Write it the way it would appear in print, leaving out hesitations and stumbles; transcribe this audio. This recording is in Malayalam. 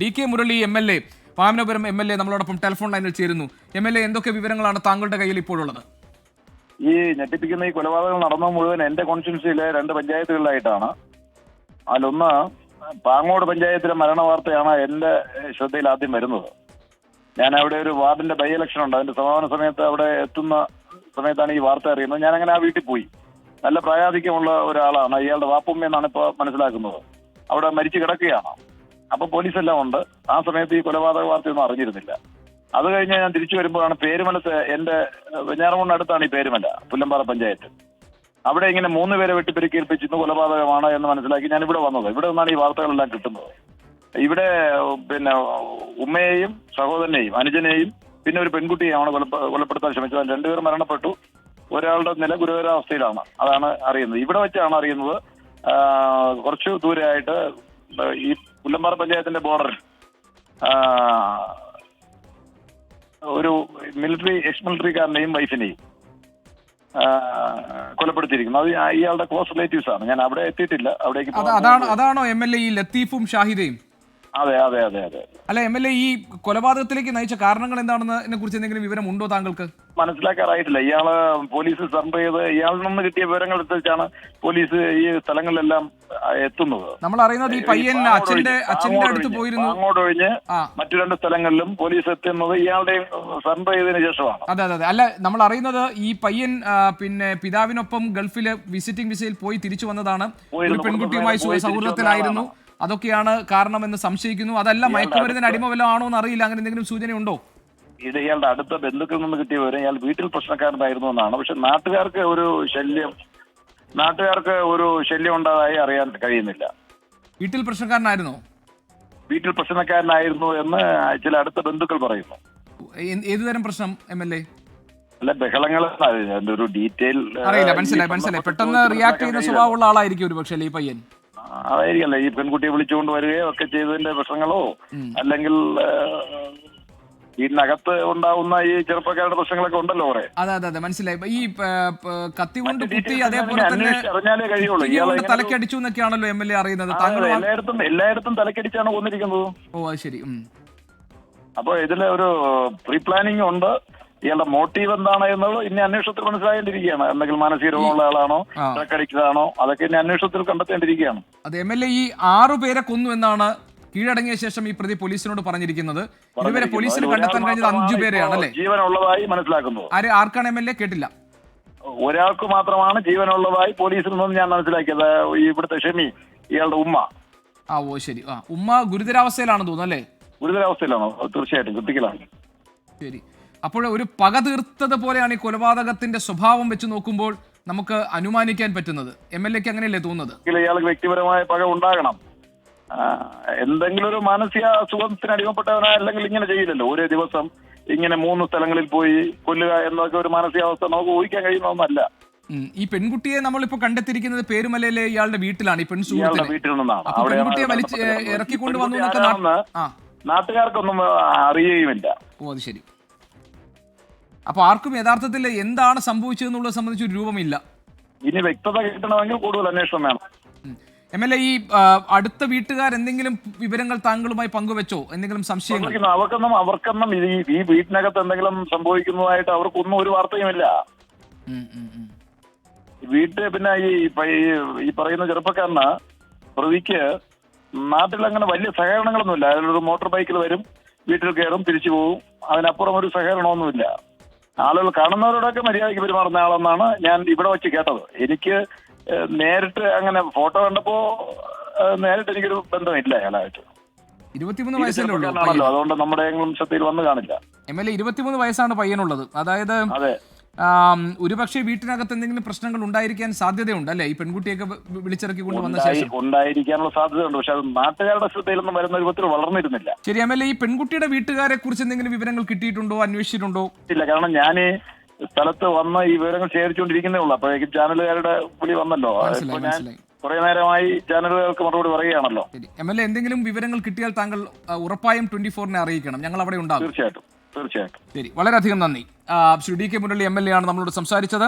DK. Murali MLA. Vamanapuram MLA. നമ്മളോടൊപ്പം ടെലിഫോൺ ലൈനിൽ ചേരുന്നു. എം.എൽ.എ. എന്തൊക്കെ വിവരങ്ങളാണ് താങ്കളുടെ കയ്യിൽ ഇപ്പോഴുള്ളത്? ഈ ഞെട്ടിപ്പിക്കുന്ന ഈ കൊലപാതകം നടന്ന മുഴുവൻ എന്റെ കോൺസ്റ്റിറ്റ്യുവൻസിയിലെ 2 പഞ്ചായത്തുകളിലായിട്ടാണ്. അതിലൊന്ന് പാങ്ങോട് പഞ്ചായത്തിലെ മരണ വാർത്തയാണ് എന്റെ ശ്രദ്ധയിൽ ആദ്യം വരുന്നത്. ഞാൻ അവിടെ ഒരു വാർഡിന്റെ ബൈ ഇലക്ഷൻ ഉണ്ട്. അതിന്റെ സമാപന സമയത്ത് അവിടെ എത്തുന്ന സമയത്താണ് ഈ വാർത്ത അറിയുന്നത്. ഞാൻ അങ്ങനെ ആ വീട്ടിൽ പോയി. നല്ല പ്രായാധിക്യമുള്ള ഒരാളാണ്. ഇയാളുടെ വാപ്പുമ്മ എന്നാണ് ഇപ്പോൾ മനസ്സിലാക്കുന്നത്. അവിടെ മരിച്ചു കിടക്കുകയാണ്. അപ്പൊ പോലീസെല്ലാം ഉണ്ട്. ആ സമയത്ത് ഈ കൊലപാതക വാർത്തയൊന്നും അറിഞ്ഞിരുന്നില്ല. അത് കഴിഞ്ഞ് ഞാൻ തിരിച്ചു വരുമ്പോഴാണ് പേരുമലത്ത്, എന്റെ വെഞ്ഞാറമൂടിന് അടുത്താണ് ഈ പേരുമല, പുല്ലമ്പാറ പഞ്ചായത്ത്. അവിടെ ഇങ്ങനെ 3 പേരെ വെട്ടിപ്പെരുക്കേൽപ്പിച്ചിരുന്നു, കൊലപാതകമാണ് എന്ന് മനസ്സിലാക്കി ഞാൻ ഇവിടെ വന്നത്. ഇവിടെ നിന്നാണ് ഈ വാർത്തകളെല്ലാം കിട്ടുന്നത്. ഇവിടെ പിന്നെ ഉമ്മയെയും സഹോദരനെയും അനുജനെയും പിന്നെ ഒരു പെൺകുട്ടിയെയാണ് കൊലപ്പെടുത്താൻ ശ്രമിച്ചത്. 2 പേർ മരണപ്പെട്ടു. ഒരാളുടെ നില ഗുരുതരാവസ്ഥയിലാണ്. അതാണ് അറിയുന്നത്. ഇവിടെ വെച്ചാണ് അറിയുന്നത്. കുറച്ചു ദൂരെയായിട്ട് ഈ പുല്ലമ്പാറ പഞ്ചായത്തിന്റെ ബോർഡറിൽ ഒരു എക്സ് മിലിറ്ററിക്കാരനെയും വൈഫിനെയും കൊലപ്പെടുത്തിയിരിക്കുന്നു. അത് ഇയാളുടെ ക്ലോസ് റിലേറ്റീവ്സ് ആണ്. ഞാൻ അവിടെ എത്തിയിട്ടില്ല. അവിടേക്ക് അതാണോ എം.എൽ.എ. ഈ ലത്തീഫും ഷാഹിദയും? അതെ അതെ അതെ അതെ. അല്ല, എം.എൽ.എ. ഈ കൊലപാതകത്തിലേക്ക് നയിച്ച കാരണങ്ങൾ എന്താണെന്നതിനെ കുറിച്ച് എന്തെങ്കിലും വിവരം ഉണ്ടോ താങ്കൾക്ക്? മനസ്സിലാക്കാറായിട്ടില്ല. ഇയാള് പോലീസ് സർവ് ചെയ്ത് ഇയാളിൽ നിന്ന് കിട്ടിയ വിവരങ്ങൾ അനുസരിച്ചാണ് പോലീസ് ഈ സ്ഥലങ്ങളിലെല്ലാം എത്തുന്നത്. നമ്മൾ അറിയുന്നത് ഈ പയ്യൻ അച്ഛന്റെ അടുത്ത് പോയിരുന്നു. അങ്ങോട്ടൊഴിഞ്ഞ് മറ്റു 2 സ്ഥലങ്ങളിലും പോലീസ് എത്തുന്നത് ഇയാളുടെ സർവ് ചെയ്തതിനു ശേഷമാണ്. അതെ അതെ അതെ. അല്ല, നമ്മൾ അറിയുന്നത് ഈ പയ്യൻ പിന്നെ പിതാവിനൊപ്പം ഗൾഫില് വിസിറ്റിംഗ് വിസയിൽ പോയി തിരിച്ചു വന്നതാണ്. ഒരു പെൺകുട്ടിയുമായി സൗഹൃദത്തിലായിരുന്നു. അതൊക്കെയാണ് കാരണമെന്ന് സംശയിക്കുന്നു. അതല്ല മയക്കുമരുന്നിന് അടിമ വല്ലതും ആണോ എന്ന് അറിയില്ല. അങ്ങനെ എന്തെങ്കിലും സൂചനയുണ്ടോ? ഇത് ഇയാളുടെ അടുത്ത ബന്ധുക്കളിൽ നിന്ന് കിട്ടിയ വിവരം ഇയാൾ വീട്ടിൽ പ്രശ്നക്കാരനായിരുന്നു എന്നാണ്. പക്ഷെ നാട്ടുകാർക്ക് ഒരു ശല്യം ഉണ്ടായതായി അറിയാൻ കഴിയുന്നില്ല. വീട്ടിൽ പ്രശ്നക്കാരനായിരുന്നോ? വീട്ടിൽ പ്രശ്നക്കാരനായിരുന്നു എന്ന് ചില അടുത്ത ബന്ധുക്കൾ പറയുന്നു. ഏതുതരം പ്രശ്നം എം.എൽ.എ.? അല്ല, ബഹളങ്ങൾ, ഒരു ഡീറ്റെയിൽ അറിയില്ല. മനസ്സിലായി. പെട്ടെന്ന് റിയാക്ട് ചെയ്യുന്ന സ്വഭാവമുള്ള ആളായിരിക്കും ഒരു പക്ഷേ ഈ പയ്യൻ. അതായിരിക്കല്ല ഈ പെൺകുട്ടിയെ വിളിച്ചുകൊണ്ട് വരികയോ ഒക്കെ ചെയ്തതിന്റെ പ്രശ്നങ്ങളോ അല്ലെങ്കിൽ വീടിനകത്ത് ഉണ്ടാവുന്ന ഈ ചെറുപ്പക്കാരുടെ പ്രശ്നങ്ങളൊക്കെ ഉണ്ടല്ലോ കുറെ. അതെ അതെ അതെ, മനസ്സിലായി. ഈ കത്തി കൊണ്ട് കുത്തി അതേപോലെ തന്നെ അറിഞ്ഞാലേ കഴിയുള്ളൂ. തലക്കടിച്ചു എന്നൊക്കെയാണല്ലോ എം.എൽ.എ. അറിയുന്നത്. എല്ലായിടത്തും തലക്കടിച്ചാണ് കൊന്നിരിക്കുന്നത്. ഓ, അത് ശരി. അപ്പൊ ഇതില് ഒരു പ്രീ പ്ലാനിങ് ഉണ്ട്. ഇയാളുടെ മോട്ടീവ് എന്താണ് എന്നത് ഇനി അന്വേഷണത്തിൽ മനസ്സിലാക്കേണ്ടിയിരിക്കുകയാണ്. എന്തെങ്കിലും മാനസിക രോഗമുള്ള ആളാണോ, തലക്കടിച്ചതാണോ, അതൊക്കെ ഇനി അന്വേഷണത്തിൽ കണ്ടെത്തേണ്ടിയിരിക്കുകയാണ്. അത് എം.എൽ.എ. ഈ 6 പേരെ കൊന്നു എന്നാണ് കീഴടങ്ങിയ ശേഷം ഈ പ്രതി പോലീസിനോട് പറഞ്ഞിരിക്കുന്നത്. ഇതുവരെ പോലീസിന് കണ്ടെത്താൻ കഴിഞ്ഞത് 5 പേരെയാണ് അല്ലേ? ജീവനുള്ളതായി മനസ്സിലാക്കുന്നത്. ആർക്കാണ് എം.എൽ.എ.? കേട്ടില്ല. ഒരാൾക്ക് മാത്രമാണ് ജീവനുള്ളതായി പോലീസിൽ നിന്നും ഞാൻ മനസ്സിലാക്കിയത്. ഇവിടുത്തെ ഷെമി, ഇയാളുടെ ഉമ്മ. ഓ ശരി. ഉമ്മ ഗുരുതരാവസ്ഥയിലാണെന്ന് തോന്നുന്നു അല്ലേ? ഗുരുതരാവസ്ഥയിലാണോ? തീർച്ചയായിട്ടും ക്രിട്ടിക്കലാണ്. ശരി. അപ്പോൾ ഒരു പക തീർത്തത് പോലെയാണ് ഈ കൊലപാതകത്തിന്റെ സ്വഭാവം വെച്ച് നോക്കുമ്പോൾ നമുക്ക് അനുമാനിക്കാൻ പറ്റുന്നത്. എം.എൽ.എക്ക് അങ്ങനെയല്ലേ തോന്നുന്നത്? ഇയാൾക്ക് വ്യക്തിപരമായ പക ഉണ്ടാകണം. എന്തെങ്കിലും ഒരു മാനസിക അസുഖത്തിന് അടിമപ്പെട്ടവനാ, അല്ലെങ്കിൽ ഇങ്ങനെ ചെയ്യില്ലല്ലോ. ഒരേ ദിവസം ഇങ്ങനെ 3 സ്ഥലങ്ങളിൽ പോയി കൊല്ലുക എന്നൊക്കെ ഒരു മാനസികാവസ്ഥ നമുക്ക് ഊഹിക്കാൻ കഴിയുന്ന ഒന്നല്ല. ഈ പെൺകുട്ടിയെ നമ്മളിപ്പോ കണ്ടെത്തിയിരിക്കുന്നത് പേരുമലയിലെ ഇയാളുടെ വീട്ടിലാണ്. ഈ പെൺസുഹൃത്തിന്റെ വീട്ടിൽ നിന്നാണ്. പെൺകുട്ടിയെ ഇറക്കിക്കൊണ്ടുവന്നു നാട്ടുകാർക്കൊന്നും അറിയുകയുമില്ല. ഓ, അത് ശരി. അപ്പൊ ആർക്കും യഥാർത്ഥത്തിൽ എന്താണ് സംഭവിച്ചതെന്നുള്ളത് സംബന്ധിച്ച് ഒരു രൂപമില്ല. ഇനി വ്യക്തത കിട്ടണമെങ്കിൽ കൂടുതൽ അന്വേഷണം വേണം. എം.എൽ.എ. ഈ അടുത്ത വീട്ടുകാർ എന്തെങ്കിലും വിവരങ്ങൾ താങ്കളുമായി പങ്കുവെച്ചോ? എന്തെങ്കിലും സംശയങ്ങൾ? അവർക്കൊന്നും ഈ വീട്ടിനകത്ത് എന്തെങ്കിലും സംഭവിക്കുന്നതായിട്ട് അവർക്കൊന്നും ഒരു വാർത്തയുമില്ല. പിന്നെ ഈ പറയുന്ന ചെറുപ്പക്കാരന് പ്രതിക്ക് നാട്ടിൽ അങ്ങനെ വലിയ സഹകരണങ്ങളൊന്നുമില്ല. അതിലൊരു മോട്ടോർ ബൈക്കിൽ വരും, വീട്ടിൽ കയറും, തിരിച്ചു പോകും. അതിനപ്പുറം ഒരു സഹകരണമൊന്നുമില്ല. ആളുകൾ കാണുന്നവരോടൊക്കെ മര്യാദയ്ക്ക് പെരുമാറുന്ന ആളെന്നാണ് ഞാൻ ഇവിടെ വെച്ച് കേട്ടത്. എനിക്ക് നേരിട്ട് അങ്ങനെ ഫോട്ടോ കണ്ടപ്പോ നേരിട്ട് എനിക്കൊരു ബന്ധമില്ല അയാളായിട്ട്. 23 വയസ്സല്ലേ ഉള്ളൂ. അതുകൊണ്ട് നമ്മുടെ ശ്രദ്ധയിൽ വന്നു കാണില്ല. എം.എൽ.എ. 23 വയസ്സാണ് പയ്യനുള്ളത്. അതായത് ഒരുപക്ഷെ വീട്ടിനകത്ത് എന്തെങ്കിലും പ്രശ്നങ്ങൾ ഉണ്ടായിരിക്കാൻ സാധ്യതയുണ്ട് അല്ലെ? ഈ പെൺകുട്ടിയൊക്കെ വിളിച്ചിറക്കി കൊണ്ടുവന്ന ശേഷം ഉണ്ടായിരിക്കാനുള്ള സാധ്യതയുണ്ട്. പക്ഷെ അത് നാട്ടുകാരുടെ ശ്രദ്ധയിലൊന്നും വരുന്ന രൂപത്തിൽ വളർന്നിരുന്നില്ല. ശരി. എം.എൽ.എ. ഈ പെൺകുട്ടിയുടെ വീട്ടുകാരെ കുറിച്ച് എന്തെങ്കിലും വിവരങ്ങൾ കിട്ടിയിട്ടുണ്ടോ, അന്വേഷിച്ചിട്ടുണ്ടോ? ഇല്ല, കാരണം ഞാൻ സ്ഥലത്ത് വന്ന് ഈ വിവരങ്ങൾ ശേഖരിച്ചുകൊണ്ടിരിക്കുന്നേ ഉള്ളൂ. അപ്പോഴേക്കും ചാനലുകാരുടെ വിളി വന്നല്ലോ. ഞാൻ കുറെ നേരമായി ചാനലുകൾക്ക് മറുപടി പറയുകയാണല്ലോ. എം.എൽ.എ. എന്തെങ്കിലും വിവരങ്ങൾ കിട്ടിയാൽ താങ്കൾ ഉറപ്പായും 24-നെ അറിയിക്കണം. ഞങ്ങൾ അവിടെ ഉണ്ടാകും. തീർച്ചയായിട്ടും. ശരി, വളരെയധികം നന്ദി. ശ്രീ ഡി.കെ. മുരളി എം.എൽ.എ. ആണ് നമ്മളോട് സംസാരിച്ചത്.